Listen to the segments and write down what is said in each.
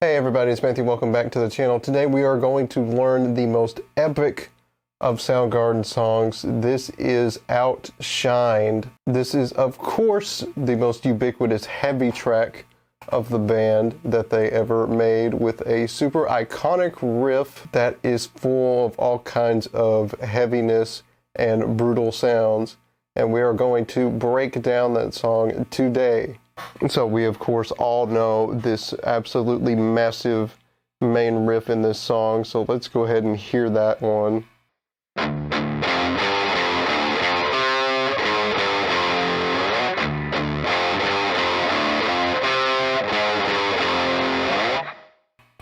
Hey everybody, it's Matthew. Welcome back to the channel. Today we are going to learn the most epic of Soundgarden songs. This is Outshined. This is, of course, the most ubiquitous heavy track of the band that they ever made, with a super iconic riff that is full of all kinds of heaviness and brutal sounds. And we are going to break down that song today. So we, of course, all know this absolutely massive main riff in this song, so let's go ahead and hear that one.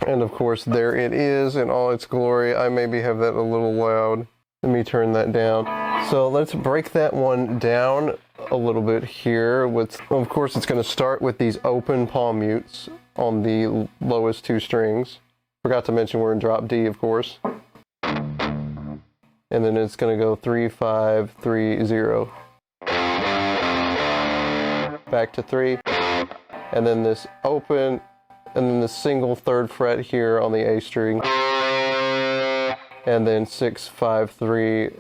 And of course, there it is in all its glory. I maybe have that a little loud. Let me turn that down. So let's break that one down a little bit here. Of course, it's going to start with these open palm mutes on the lowest two strings. Forgot to mention we're in drop D, of course. And then it's going to go 3, 5, 3, 0. Back to 3. And then this open, and then the single third fret here on the A string. And then 6, 5, 3.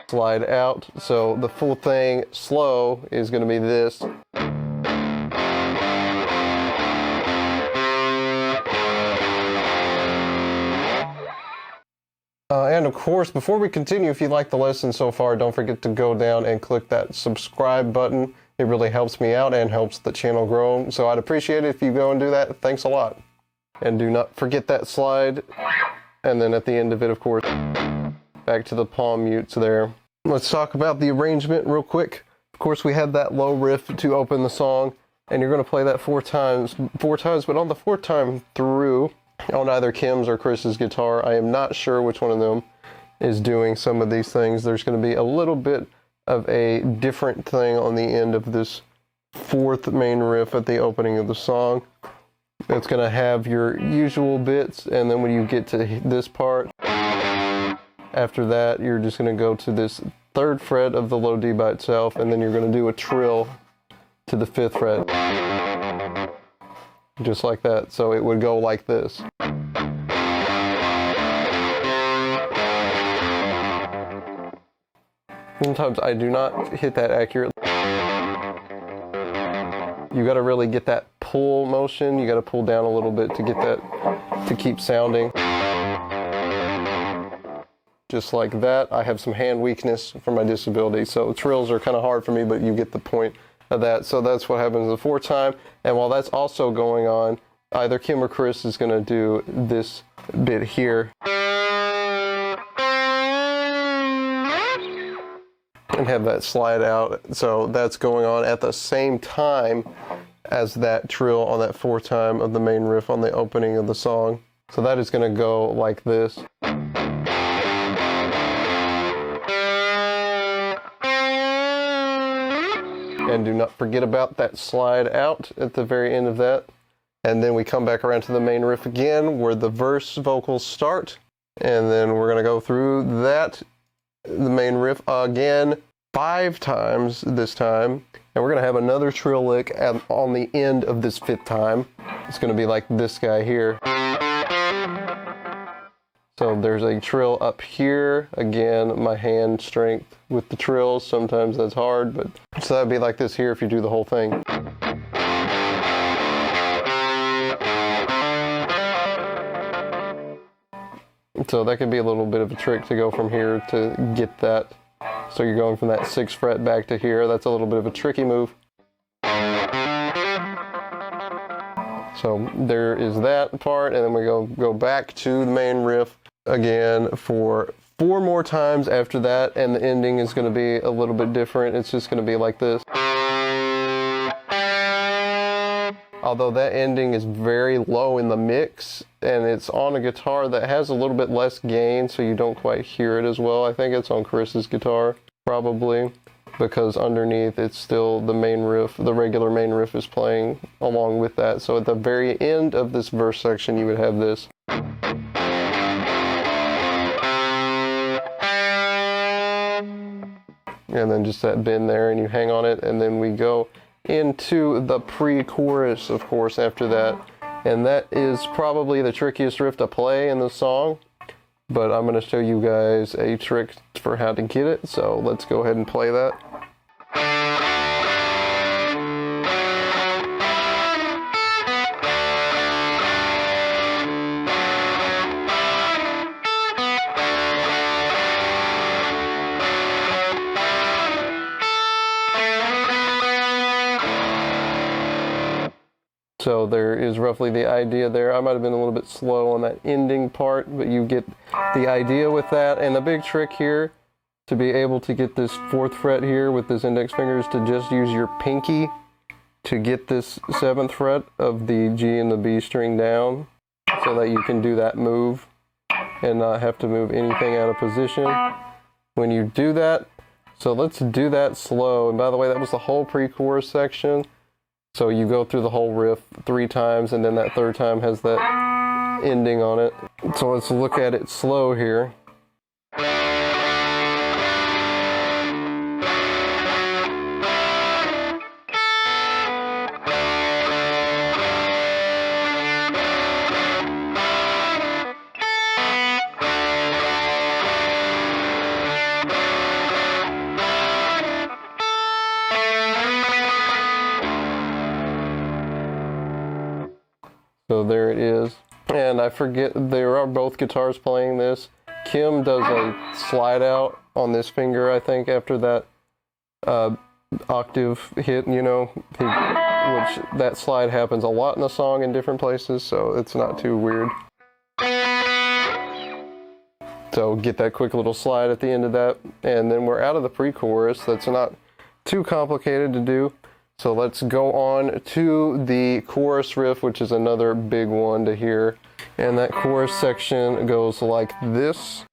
Slide out. So the full thing slow is going to be this. And of course, before we continue, if you like the lesson so far, don't forget to go down and click that subscribe button. It really helps me out and helps the channel grow. So I'd appreciate it if you go and do that. Thanks a lot. And do not forget that slide. And then at the end of it, of course, back to the palm mutes there. Let's talk about the arrangement real quick. Of course, we had that low riff to open the song, and you're going to play that four times, but on the fourth time through, on either Kim's or Chris's guitar, I am not sure which one of them is doing some of these things. There's going to be a little bit of a different thing on the end of this fourth main riff at the opening of the song. It's going to have your usual bits, and then when you get to this part, after that, you're just going to go to this third fret of the low D by itself, and then you're going to do a trill to the fifth fret. Just like that. So it would go like this. Sometimes I do not hit that accurately. You got to really get that pull motion. You got to pull down a little bit to get that to keep sounding. Just like that. I have some hand weakness from my disability, so trills are kind of hard for me, but you get the point of that. So that's what happens the fourth time. And while that's also going on, either Kim or Chris is going to do this bit here. And have that slide out. So that's going on at the same time as that trill on that fourth time of the main riff on the opening of the song. So that is going to go like this. And do not forget about that slide out at the very end of that. And then we come back around to the main riff again, where the verse vocals start. And then we're going to go through that, the main riff again, 5 times this time. And we're going to have another trill lick on the end of this 5th time. It's going to be like this guy here. So there's a trill up here. Again, my hand strength with the trills, sometimes that's hard, but so that'd be like this here if you do the whole thing. So that could be a little bit of a trick to go from here to get that. So you're going from that 6th fret back to here. That's a little bit of a tricky move. So there is that part, and then we go back to the main riff again for 4 more times after that, and the ending is going to be a little bit different. It's just going to be like this. Although that ending is very low in the mix, and it's on a guitar that has a little bit less gain, so you don't quite hear it as well. I think it's on Chris's guitar, probably, because underneath it's still the main riff, the regular main riff is playing along with that. So at the very end of this verse section, you would have this. And then just that bend there, and you hang on it, and then we go into the pre-chorus, of course, after that. And that is probably the trickiest riff to play in the song. But I'm going to show you guys a trick for how to get it. So let's go ahead and play that. So there is roughly the idea there. I might have been a little bit slow on that ending part, but you get the idea with that. And the big trick here, to be able to get this 4th fret here with this index finger, is to just use your pinky to get this 7th fret of the G and the B string down, so that you can do that move and not have to move anything out of position when you do that. So let's do that slow. And by the way, that was the whole pre-chorus section. So you go through the whole riff 3 times, and then that 3rd time has that ending on it. So let's look at it slow here. So there it is. And I forget, there are both guitars playing this. Kim does a slide out on this finger, I think, after that octave hit, you know, which that slide happens a lot in the song in different places, so it's not too weird. So get that quick little slide at the end of that, and then we're out of the pre-chorus. That's not too complicated to do. So let's go on to the chorus riff, which is another big one to hear. And that chorus section goes like this.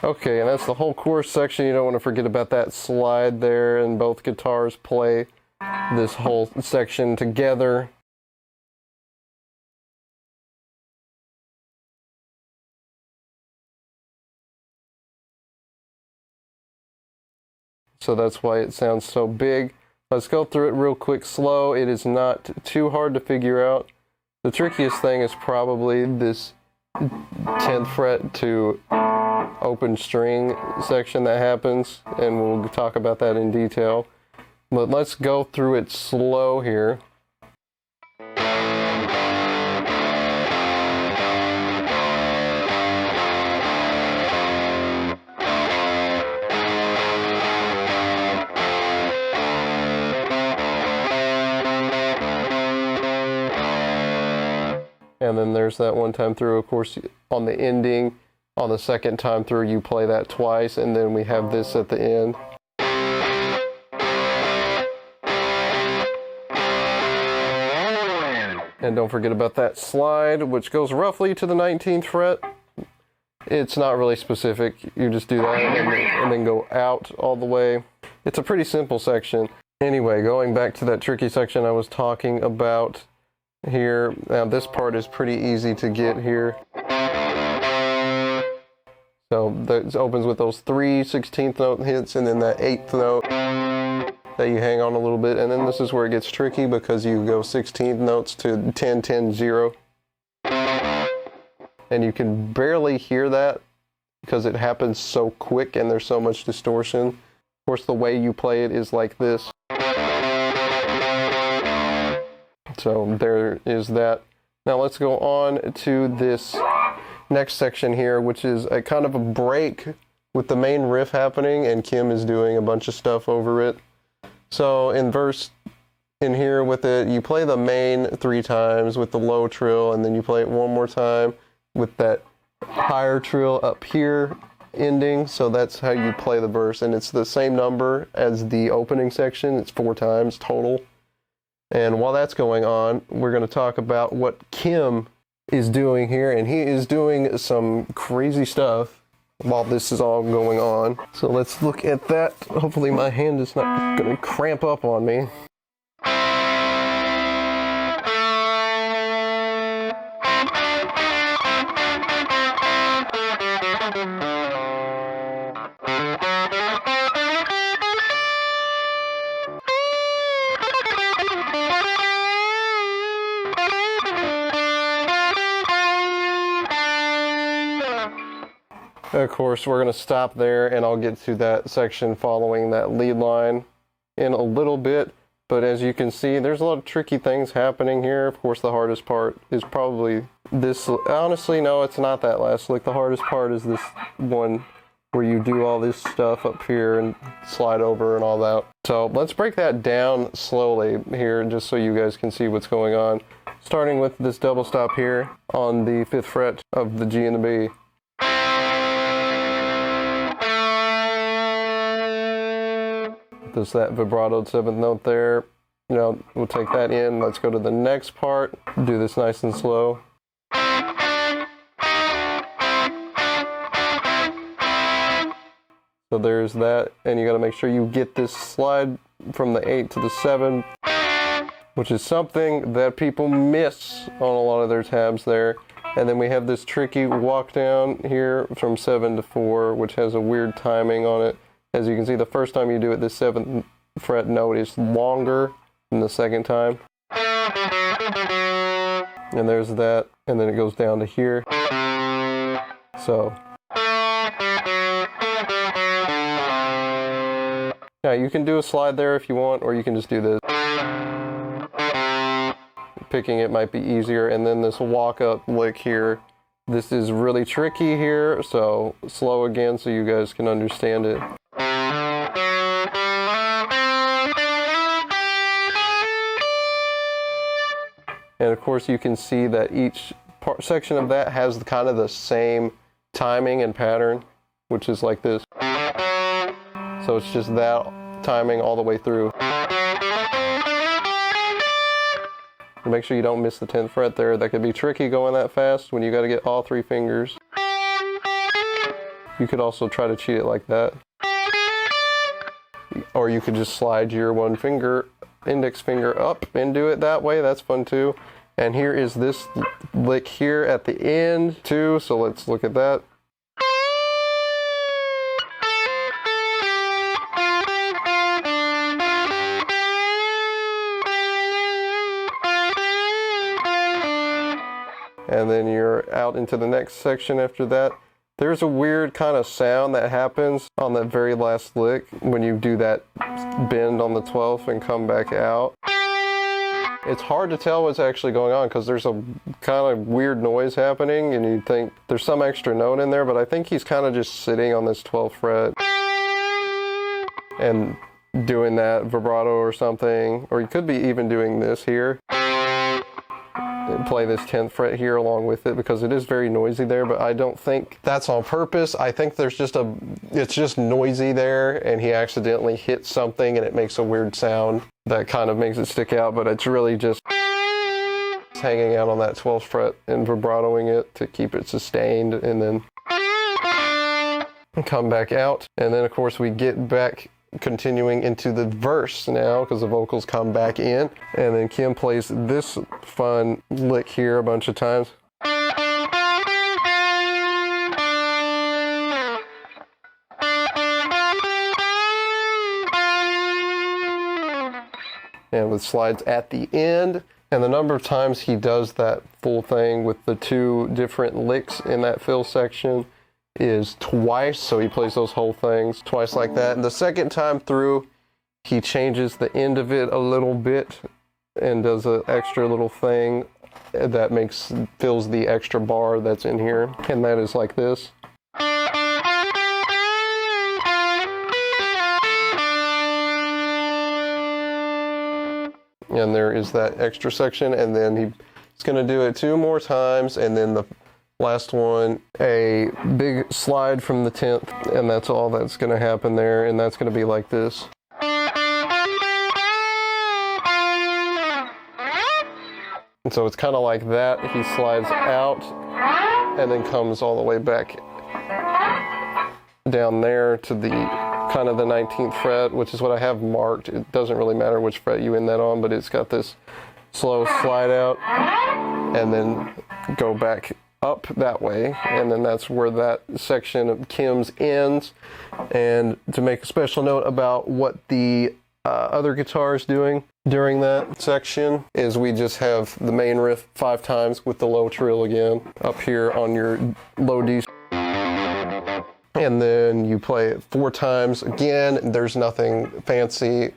Okay, and that's the whole chorus section. You don't want to forget about that slide there, and both guitars play this whole section together. So that's why it sounds so big. Let's go through it real quick, slow. It is not too hard to figure out. The trickiest thing is probably this 10th fret to open string section that happens, and we'll talk about that in detail. But let's go through it slow here. And then there's that one time through, of course, on the ending. On the 2nd time through, you play that twice, and then we have this at the end. And don't forget about that slide, which goes roughly to the 19th fret. It's not really specific. You just do that and then go out all the way. It's a pretty simple section. Anyway, going back to that tricky section I was talking about here. Now this part is pretty easy to get here. So that opens with those 3 16th note hits, and then that 8th note that you hang on a little bit. And then this is where it gets tricky, because you go 16th notes to 10 10 0. And you can barely hear that because it happens so quick and there's so much distortion. Of course, the way you play it is like this. So there is that. Now let's go on to this next section here, which is a kind of a break with the main riff happening, and Kim is doing a bunch of stuff over it. So in here with it, you play the main 3 times with the low trill, and then you play it one more time with that higher trill up here ending. So that's how you play the verse, and it's the same number as the opening section. It's 4 times total. And while that's going on, we're going to talk about what Kim is doing here, and he is doing some crazy stuff while this is all going on. So let's look at that. Hopefully my hand is not going to cramp up on me. Of course, we're going to stop there, and I'll get to that section following that lead line in a little bit. But as you can see, there's a lot of tricky things happening here. Of course, the hardest part is probably this. Honestly, no, it's not that last lick. The hardest part is this one where you do all this stuff up here and slide over and all that. So let's break that down slowly here, just so you guys can see what's going on. Starting with this double stop here on the 5th fret of the G and the B. Does that vibrato 7th note there. You know, we'll take that in. Let's go to the next part. Do this nice and slow. So there's that, and you got to make sure you get this slide from the 8 to the 7, which is something that people miss on a lot of their tabs there. And then we have this tricky walk down here from 7 to 4, which has a weird timing on it. As you can see, the first time you do it, this 7th fret note is longer than the second time. And there's that, and then it goes down to here. So. Now, you can do a slide there if you want, or you can just do this. Picking it might be easier, and then this walk up lick here. This is really tricky here, so slow again so you guys can understand it. And of course you can see that each section of that has kind of the same timing and pattern, which is like this. So it's just that timing all the way through. Make sure you don't miss the 10th fret there. That could be tricky going that fast when you got to get all 3 fingers. You could also try to cheat it like that. Or you could just slide your one finger, index finger up and do it that way. That's fun too. And here is this lick here at the end too. So let's look at that. And then you're out into the next section after that. There's a weird kind of sound that happens on that very last lick when you do that bend on the 12th and come back out. It's hard to tell what's actually going on because there's a kind of weird noise happening and you think there's some extra note in there, but I think he's kind of just sitting on this 12th fret and doing that vibrato or something, or he could be even doing this here. Play this 10th fret here along with it because it is very noisy there, but I don't think that's on purpose. I think there's just it's just noisy there and he accidentally hits something and it makes a weird sound that kind of makes it stick out, but it's really just hanging out on that 12th fret and vibratoing it to keep it sustained and then come back out. And then of course we get back continuing into the verse now because the vocals come back in, and then Kim plays this fun lick here a bunch of times. And with slides at the end, and the number of times he does that full thing with the 2 different licks in that fill section is twice, so he plays those whole things twice like that. And the second time through, he changes the end of it a little bit and does an extra little thing that fills the extra bar that's in here, and that is like this. And there is that extra section, and then he's going to do it 2 more times, and then the last one, a big slide from the 10th, and that's all that's going to happen there, and that's going to be like this. And so it's kind of like that. He slides out and then comes all the way back down there to the kind of the 19th fret, which is what I have marked. It doesn't really matter which fret you end that on, but it's got this slow slide out and then go back up that way, and then that's where that section of Kim's ends. And to make a special note about what the other guitar is doing during that section is we just have the main riff 5 times with the low trill again up here on your low D, and then you play it 4 times again. There's nothing fancy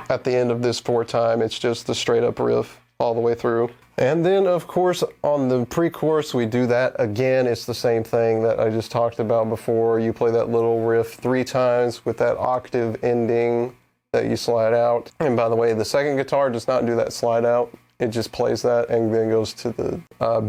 at the end of this 4 time, it's just the straight up riff all the way through. And then of course on the pre-chorus we do that again. It's the same thing that I just talked about before. You play that little riff 3 times with that octave ending that you slide out. And by the way, the second guitar does not do that slide out. It just plays that and then goes to the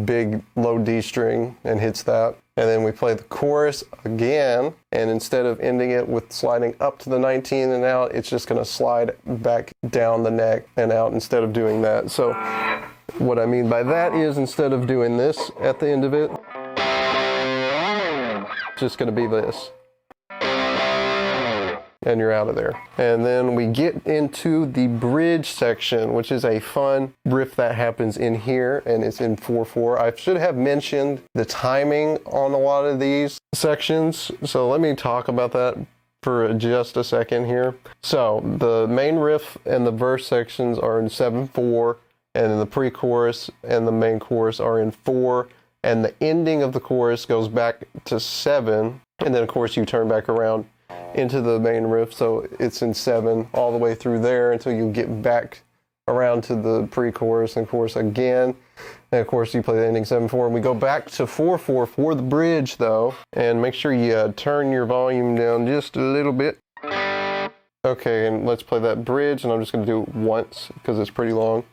big low D string and hits that. And then we play the chorus again, and instead of ending it with sliding up to the 19 and out, it's just going to slide back down the neck and out instead of doing that. So what I mean by that is instead of doing this at the end of it, it's just going to be this. And you're out of there. And then we get into the bridge section, which is a fun riff that happens in here, and it's in 4/4. I should have mentioned the timing on a lot of these sections, so let me talk about that for just a second here. So the main riff and the verse sections are in 7/4, and then the pre-chorus and the main chorus are in 4, and the ending of the chorus goes back to 7, and then of course you turn back around into the main riff, so it's in 7 all the way through there until you get back around to the pre-chorus and chorus again. And of course you play the ending 7/4, and we go back to 4/4 for the bridge though, and make sure you turn your volume down just a little bit. Okay, and let's play that bridge, and I'm just going to do it once because it's pretty long.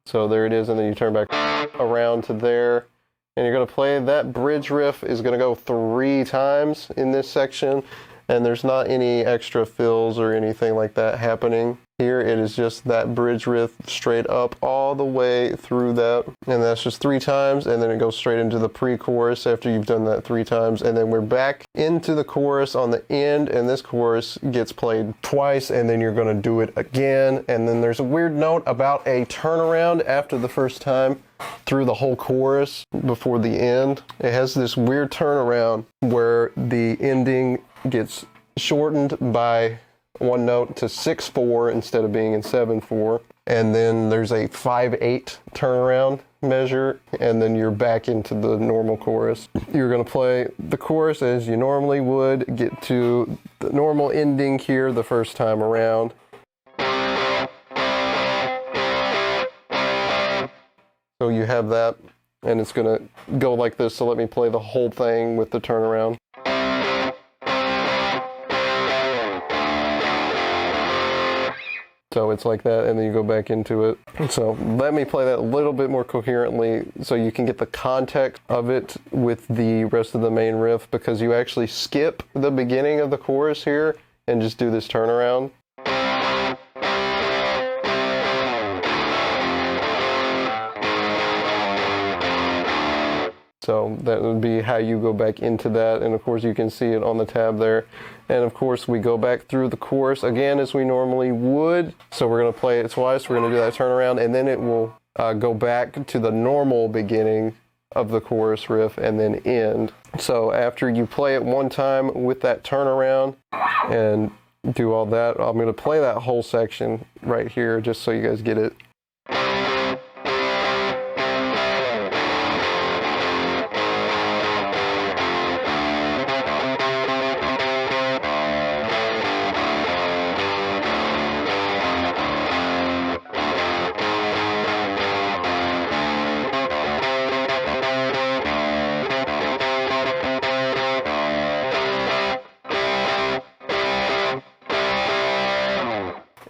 So there it is, and then you turn back around to there, and you're going to play that bridge riff is going to go 3 times in this section, and there's not any extra fills or anything like that happening. Here it is just that bridge riff straight up all the way through that, and that's just 3 times, and then it goes straight into the pre-chorus after you've done that 3 times, and then we're back into the chorus on the end, and this chorus gets played twice, and then you're going to do it again. And then there's a weird note about a turnaround after the first time through the whole chorus before the end. It has this weird turnaround where the ending gets shortened by 1 note to 6/4 instead of being in 7/4, and then there's a 5/8 turnaround measure, and then you're back into the normal chorus. You're going to play the chorus as you normally would, get to the normal ending here the first time around. So you have that, and it's going to go like this, so let me play the whole thing with the turnaround. So it's like that, and then you go back into it. So let me play that a little bit more coherently so you can get the context of it with the rest of the main riff, because you actually skip the beginning of the chorus here and just do this turnaround. So that would be how you go back into that, and of course you can see it on the tab there. And of course we go back through the chorus again as we normally would. So we're going to play it twice, we're going to do that turnaround, and then it will go back to the normal beginning of the chorus riff and then end. So after you play it 1 time with that turnaround and do all that, I'm going to play that whole section right here just so you guys get it.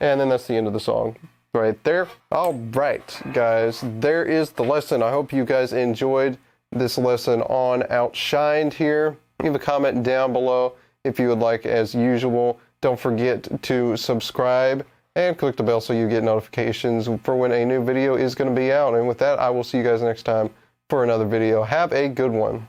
And then that's the end of the song right there. All right, guys, there is the lesson. I hope you guys enjoyed this lesson on Outshined here. Leave a comment down below if you would like as usual. Don't forget to subscribe and click the bell so you get notifications for when a new video is going to be out. And with that, I will see you guys next time for another video. Have a good one.